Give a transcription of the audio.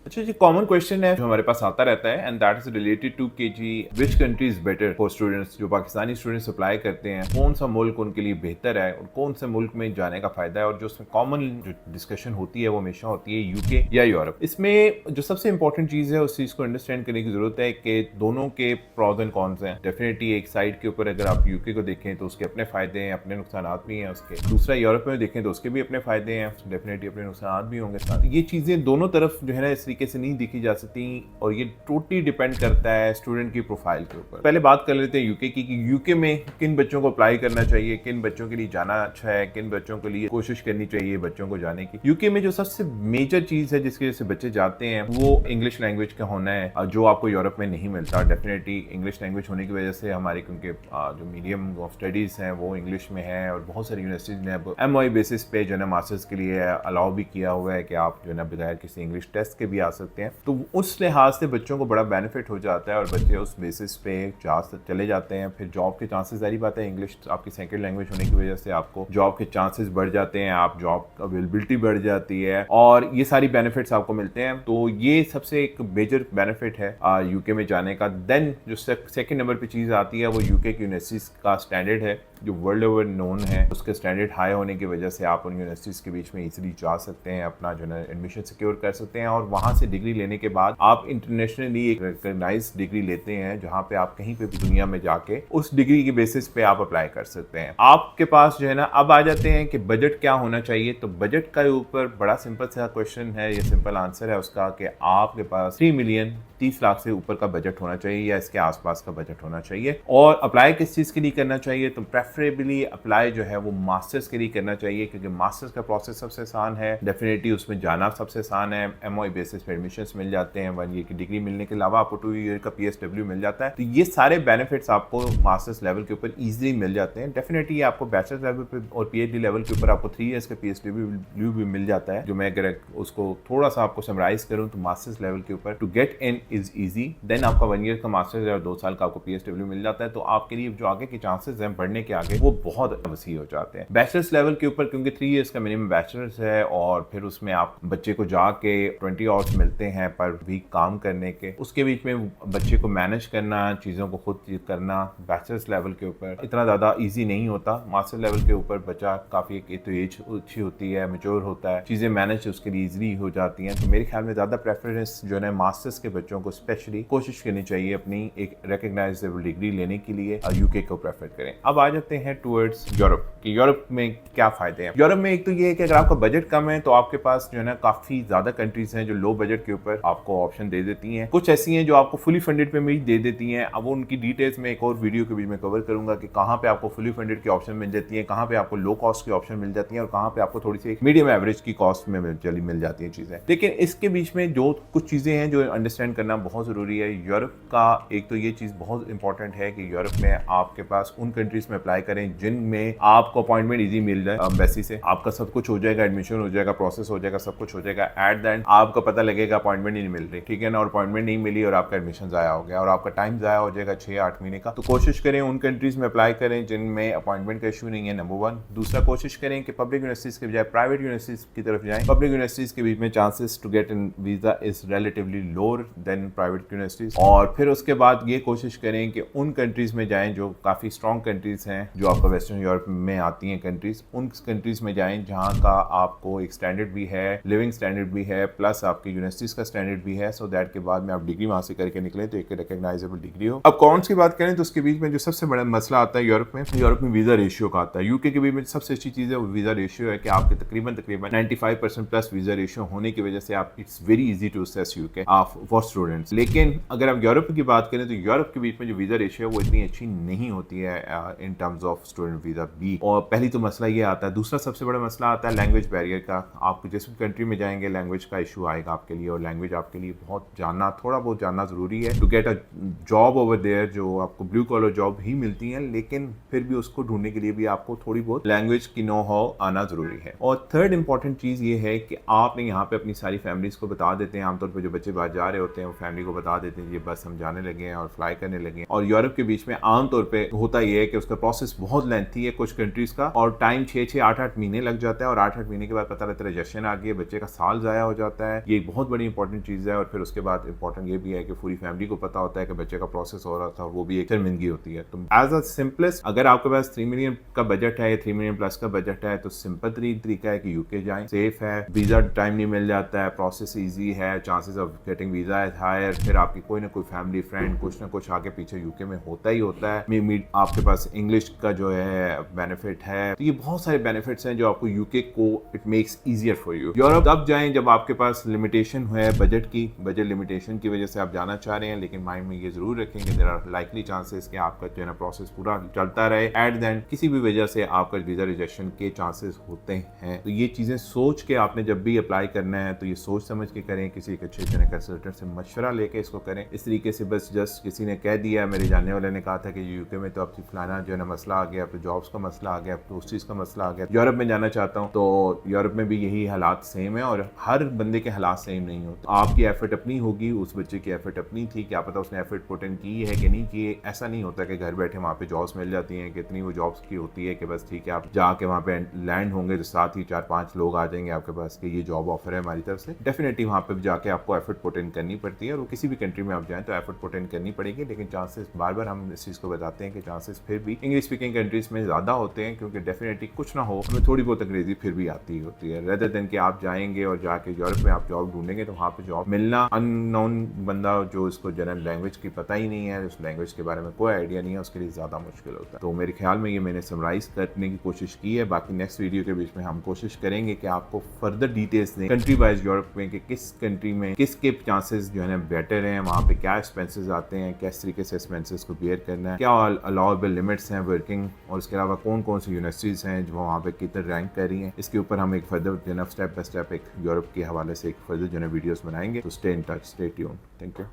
अच्छा जी, common question है जो हमारे पास आता रहता है and that is related to के जी which country is better for students. जो पाकिस्तानी स्टूडेंट्स अप्लाई करते हैं, कौन सा मुल्क उनके लिए बेहतर है और कौन से मुल्क में जाने का फायदा है। और जो उसमें कॉमन जो डिस्कशन होती है वो हमेशा होती है यूके या यूरोप। इसमें जो सबसे इंपॉर्टेंट चीज है उस चीज को अंडरस्टैंड करने की जरूरत है कि दोनों के प्रॉज एंड कॉन्स हैं। डेफिनेटली एक साइड के ऊपर अगर आप यूके को देखें तो उसके अपने फायदे हैं, अपने नुकसान भी हैं उसके। दूसरा यूरोप में देखें तो उसके भी अपने फायदे हैं, डेफिनेटली अपने नुकसान भी होंगे। ये चीजें दोनों तरफ जो है ना इस तरीके से नहीं देखी जा सकती और ये टोटली डिपेंड करता है स्टूडेंट की प्रोफाइल के ऊपर। पहले बात कर लेते हैं यूके की कि यूके में किन बच्चों को अप्लाई करना चाहिए, किन बच्चों के लिए जाना अच्छा है, किन बच्चों के लिए कोशिश करनी चाहिए बच्चों को जाने की। यूके में जो सबसे मेजर चीज है जिसकी वजह से बच्चे जाते हैं वो इंग्लिश लैंग्वेज का होना है, जो आपको यूरोप में नहीं मिलता। डेफिनेटली इंग्लिश लैंग्वेज होने की वजह से हमारे क्योंकि जो मीडियम ऑफ स्टडीज है वो इंग्लिश में है और बहुत सारी यूनिवर्सिटीज ने अब MOE बेसिस पे जो है मास्टर्स के लिए अलाउ भी किया हुआ है कि आप जो है ना बगैर किसी इंग्लिश टेस्ट के भी आ सकते हैं। तो उस लिहाज से बच्चों को बड़ा बेनिफिट हो जाता है और बच्चे उस बेसिस पे चले जाते हैं। फिर जॉब के चांसेस, सारी बात है इंग्लिश आपकी सेकंड लैंग्वेज होने की वजह से आपको जॉब के चांसेस बढ़ जाते हैं, आप जॉब अवेलेबिलिटी बढ़ जाती है और ये सारी बेनिफिट्स आपको मिलते हैं। तो ये सबसे एक मेजर बेनिफिट है यूके में जाने का। देन जो सेकंड नंबर पे चीज आती है वो यूके की यूनिवर्सिटीज का स्टैंडर्ड है जो वर्ल्ड ओवर नोन है। उसके स्टैंडर्ड हाई होने की वजह से आप उन यूनिवर्सिटीज के बीच में इजीली जा सकते हैं, अपना जो है एडमिशन सिक्योर कर सकते हैं और वहां से डिग्री लेने के बाद आप इंटरनेशनली एक रिकॉग्नाइज डिग्री लेते हैं जहां पे आप कहीं पे भी दुनिया में जाके उस डिग्री के बेसिस पे आप अप्लाई कर सकते हैं। आपके पास जो है ना अब आ जाते हैं कि बजट क्या होना चाहिए। तो बजट का ऊपर बड़ा सिंपल सा क्वेश्चन है, ये सिंपल आंसर है उसका कि आपके पास 3 मिलियन 30 लाख से ऊपर का बजट होना चाहिए या इसके आसपास का बजट होना चाहिए। और अप्लाई किस चीज़ के लिए करना चाहिए, तो प्रेफरेबली अप्लाई जो है वो मास्टर्स के लिए करना चाहिए क्योंकि मास्टर्स का प्रोसेस सबसे आसान है। डेफिनेटली उसमें जाना सबसे आसान है। MOE बेसिस पे एडमिशंस मिल जाते हैं, 1 ईयर की डिग्री मिलने के अलावा आपको 2 ईयर का PSW मिल जाता है। तो ये सारे बेनिफिट्स आपको मास्टर्स लेवल के ऊपर ईजिली मिल जाते हैं। डेफिनेटली आपको बैचलर्स लेवल पे और PhD लेवल के ऊपर आपको 3 ईयर्स का PSW भी मिल जाता है। जो मैं अगर उसको थोड़ा सा आपको समराइज करूँ तो मास्टर्स लेवल के ऊपर to get in is easy. Then आपका 1 ईयर का मास्टर्स और 2 साल का आपको PSW मिल जाता है। तो आपके लिए जो आगे के चांसेस हैं बढ़ने के आगे वो बहुत वसी हो जाते हैं। बैचलर्स लेवल के ऊपर क्योंकि 3 ईयर्स का मिनिमम बैचलर्स है और फिर उसमें आप बच्चे को जाके 20 आवर्स मिलते हैं पर वीक काम करने के, उसके बीच में बच्चे को मैनेज करना, चीज़ों को खुद करना बैचलर्स लेवल के ऊपर इतना ज़्यादा ईजी नहीं होता। मास्टर लेवल के ऊपर बच्चा काफ़ी एक तो एज अच्छी होती है, मेच्योर होता है, चीज़ें मैनेज उसके लिए ईजिली हो जाती हैं। तो मेरे ख्याल में ज़्यादा प्रेफरेंस जो है मास्टर्स के बच्चों को स्पेशली कोशिश करनी चाहिए अपनी एक रिकॉग्नाइजेबल डिग्री लेने के लिए यूके को प्रेफर करें। अब आ जाते हैं टुवर्ड्स यूरोप कि यूरोप में क्या फायदे हैं। यूरोप में एक तो ये है कि अगर आपका बजट कम है तो आपके पास जो है ना काफी ज्यादा कंट्रीज हैं जो लो बजट के ऊपर आपको ऑप्शन दे देती हैं। कुछ ऐसी हैं जो आपको फुली फंडेड पे भी दे देती हैं। अब उनकी डिटेल्स में एक और वीडियो के बीच में कवर करूंगा कि कहाँ पे आपको फुली फंडेड की ऑप्शन मिल जाती है, कहाँ पे आपको लो कॉस्ट की ऑप्शन मिल जाती है और कहाँ पे आपको थोड़ी सी मीडियम एवरेज की कॉस्ट में मिल जाती है चीजें। लेकिन इसके बीच में जो कुछ चीजें हैं जो अंडरस्टैंड करना बहुत जरूरी है। यूरोप का एक तो ये चीज बहुत इंपॉर्टेंट है कि यूरोप में आपके पास उन कंट्रीज में अप्लाई करें जिनमें आपको अपॉइंटमेंट इजी मिल जाए। एम्बेसी से आपका सब कुछ हो जाएगा, एडमिशन हो जाएगा, प्रोसेस हो जाएगा, सब कुछ हो जाएगा। एट द एंड आपको पता लगेगा अपॉइंटमेंट नहीं मिल रही, ठीक है ना, और अपॉइंटमेंट नहीं मिली और आपका एडमिशन जाया हो गया और आपका टाइम जाया हो जाएगा 6-8 महीने का। तो कोशिश करें उन कंट्रीज में अप्लाई करें जिनमें अपॉइंटमेंट का इशू नहीं है, नंबर 1। दूसरा, कोशिश करें कि पब्लिक यूनिवर्सिटीज के बजाय प्राइवेट यूनिवर्सिटीज की तरफ जाएं। पब्लिक यूनिवर्सिटीज के बीच में chances to get in visa is relatively lower than private universities. और फिर उसके बाद ये कोशिश करें कि उन कंट्रीज में जाएं जो काफी स्ट्रॉन्ग कंट्रीज हैं, जो आपका वेस्टर्न यूरोप में आती हैं कंट्रीज, उन कंट्रीज में जाएं जहां का आपको एक स्टैंडर्ड भी है, लिविंग स्टैंडर्ड भी है, प्लस आपकी यूनिवर्सिटीज का स्टैंडर्ड भी है, सो दैट के बाद में आप डिग्री वहां से करके निकले तो एक रिकॉग्नाइजेबल डिग्री हो। अब कॉन्स की बात करें तो उसके बीच में जो सबसे बड़ा मसला आता है यूरोप में वीजा रेशियो का आता है। यूके के बीच में सबसे अच्छी चीज है वो वीजा रेशियो है कि आपके तकरीबन 95% प्लस वीजा रेशियो होने की वजह से आप it's very easy to access UK for students. लेकिन अगर आप यूरोप की बात करें तो यूरोप के बीच में जो वीजा रेशियो है वो इतनी अच्छी नहीं होती है in terms of student visa भी। और पहली तो मसला ये आता है। दूसरा सबसे बड़ा मसला आता है लैंग्वेज बैरियर का। आप जिस भी कंट्री में जाएंगे लैंग्वेज का इशू आएगा आपके लिए और लैंग्वेज आपके लिए थोड़ा बहुत जानना जरूरी है to get a job over there. जो आपको ब्लू कॉलर जॉब ही मिलती है लेकिन फिर भी उसको ढूंढने के लिए भी आपको थोड़ी बहुत लैंग्वेज की नो हाउ आना जरूरी है। और थर्ड इंपॉर्टेंट चीज ये है कि आपने यहाँ पे अपनी सारी फैमिलीज को बता देते हैं। आमतौर पर जो बच्चे बाहर जा रहे होते हैं वो फैमिली को बता देते हैं ये बस हम जाने लगे हैं और फ्लाई करने लगे हैं। और यूरोप के बीच में आमतौर पर होता यह है कि उसका प्रोसेस प्रोसेस बहुत लेंथी है कुछ कंट्रीज का, और टाइम 6-8 महीने लग जाता है, और 8 महीने के बाद पता लगता है रिजेक्शन आ गई, बच्चे का साल ज़ाया हो जाता है। ये एक बहुत बड़ी इंपॉर्टेंट चीज़ है। और फिर उसके बाद इंपॉर्टेंट ये भी है कि पूरी फैमिली को पता होता है कि बच्चे का प्रोसेस हो रहा था, और वो भी एक शर्मिंदगी होती है। तो एज अ सिंपलेस्ट, अगर आपके पास 3 मिलियन का बजट है या 3 मिलियन प्लस का बजट है, तो सिंपल तरीका है कि यूके जाएं, सेफ है, वीजा टाइम नहीं मिल जाता है, प्रोसेस ईजी है, chances of getting visa is higher. फिर आपकी कोई ना कोई फैमिली फ्रेंड कुछ ना कुछ आगे पीछे यूके में होता ही होता है। आपके पास इंग्लिश का जो है बेनिफिट है, तो ये बहुत सारे बेनिफिट्स हैं जो आपको यूके को it makes easier for you. Europe तब जाएं जब आपके पास लिमिटेशन है बजट की, बजट लिमिटेशन की वजह से आप जाना चाह रहे हैं, लेकिन माइंड में ये जरूर रखें कि देयर आर लाइकली चांसेस कि आपका जो है ना प्रोसेस पूरा चलता रहे, एट देन किसी भी वजह से आपका वीजा रिजेक्शन के चांसेस होते हैं। तो ये चीजें सोच के आपने जब भी अप्लाई करना है तो ये सोच समझ के करें, किसी एक अच्छे जो है कंसल्टेंट से मशवरा लेके इसको करें। इस तरीके से बस जस्ट किसी ने कह दिया, मेरे जानने वाले ने कहा था कि यूके में तो अब फलाना जो है ना मसला आ गया, अब तो जॉब्स का मसला आ गया, अब तो उस चीज़ का मसला आ गया। यूरोप में जाना चाहता हूँ, तो यूरोप में भी यही हालात सेम है, और हर बंदे के हालात सेम नहीं होते। आपकी एफर्ट अपनी होगी, उस बच्चे की एफर्ट अपनी थी, क्या पता उसने एफर्ट पुट इन की है कि नहीं की। ऐसा नहीं होता कि घर बैठे वहाँ पे जॉब्स मिल जाती हैं, कितनी वो जॉब्स की होती है कि बस ठीक है आप जाके वहाँ पे लैंड होंगे तो साथ ही 4-5 लोग आ जाएंगे आपके पास कि ये जॉब ऑफर है हमारी तरफ से। डेफिनेटली वहाँ पे जाके आपको एफर्ट पुट इन करनी पड़ती है, और वो किसी भी कंट्री में आप जाएं तो एफर्ट पुट इन करनी पड़ेगी। लेकिन चांसेस बार बार हम इस चीज़ को बताते हैं कि चांसेस फिर भी इंग्लिश स्पीकिंग कंट्रीज में ज़्यादा होते हैं, क्योंकि डेफिनेटली कुछ ना हो हमें थोड़ी बहुत अंग्रेजी फिर भी आती होती है, रेदर देन कि आप जाएंगे और जाके यूरोप में आप जॉब ढूंढेंगे तो वहाँ पे जॉब मिलना, अननोन बंदा जो इसको जनरल लैंग्वेज की पता ही नहीं है, उस लैंग्वेज के बारे में कोई आइडिया नहीं है, उसके लिए ज़्यादा मुश्किल होता है। तो मेरे ख्याल में ये मैंने समराइज करने की कोशिश की है। बाकी नेक्स्ट वीडियो के बीच में हम कोशिश करेंगे कि आपको फर्दर डिटेल्स दें कंट्री वाइज यूरोप में कि किस कंट्री में किसके चांसेस जो है ना बेटर हैं, वहाँ पे क्या एक्सपेंसेस आते हैं, किस तरीके से एक्सपेंसेस को बेयर करना है, क्या अलाउेबल लिमिट्स हैं वर्किंग, और इसके अलावा कौन कौन सी यूनिवर्सिटीज़ हैं जो वहाँ पे कितने रैंक कर रही हैं। इसके ऊपर हम एक फर्दर जो है स्टेप बाय स्टेप एक यूरोप के हवाले से एक फर्दर जो है वीडियोस बनाएंगे। तो stay in touch, stay tuned. Thank you.